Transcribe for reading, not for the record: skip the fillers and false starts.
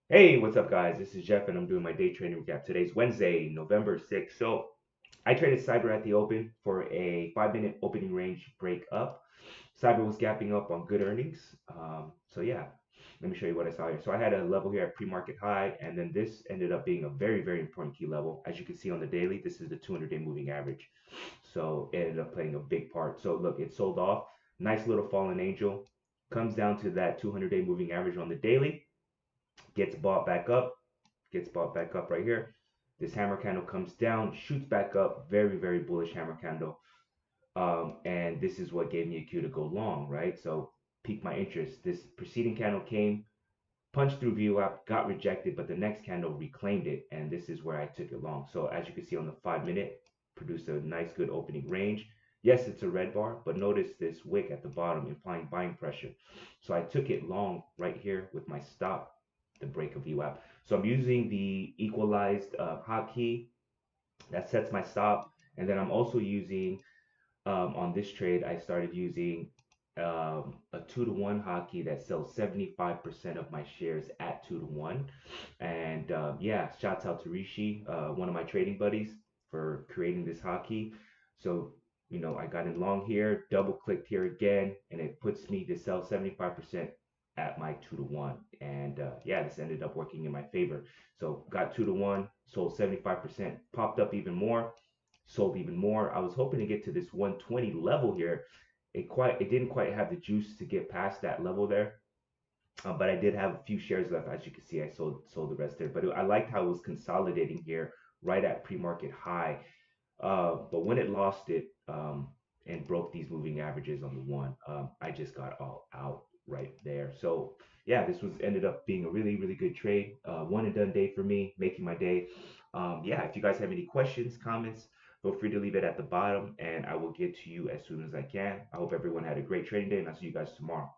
Hey, what's up, guys? This is Jeff, and I'm doing my day trading recap. Today's Wednesday, November 6th. So, I traded Cyber at the open for a 5 minute opening range break up. Cyber was gapping up on good earnings. Yeah, let me show you what I saw here. So, I had a level here at pre market high, and then this ended up being a very, very important key level. As you can see on the daily, this is the 200-day moving average. So, it ended up playing a big part. So, look, it sold off. Nice little fallen angel. Comes down to that 200-day moving average on the daily, gets bought back up, right here. This hammer candle comes down, shoots back up, very, very bullish hammer candle. And this is what gave me a cue to go long, right? So piqued my interest. This preceding candle came, punched through VWAP, got rejected, but the next candle reclaimed it, and this is where I took it long. So as you can see on the 5 minute, produced a nice, good opening range. Yes, it's a red bar, but notice this wick at the bottom implying buying pressure. So I took it long right here with my stop, the break of VWAP. So I'm using the equalized hotkey that sets my stop, and then I'm also using on this trade, I started using a 2-to-1 hotkey that sells 75% of my shares at 2-to-1. And yeah, shouts out to Rishi, one of my trading buddies, for creating this hotkey. So, I got in long here, double clicked here again, and it puts me to sell 75% at my 2-to-1. And yeah, this ended up working in my favor. So, got 2-to-1, sold 75%, popped up even more, sold even more. I was hoping to get to this 120 level here. It didn't quite have the juice to get past that level there. But I did have a few shares left. As you can see, I sold the rest there. But I liked how it was consolidating here right at pre-market high. But when it lost it and broke these moving averages on the one, I just got all out right there. So yeah, this was ended up being a really, really good trade. One and done day for me, making my day. Yeah, if you guys have any questions, comments, feel free to leave it at the bottom, and I will get to you as soon as I can. I hope everyone had a great trading day, and I'll see you guys tomorrow.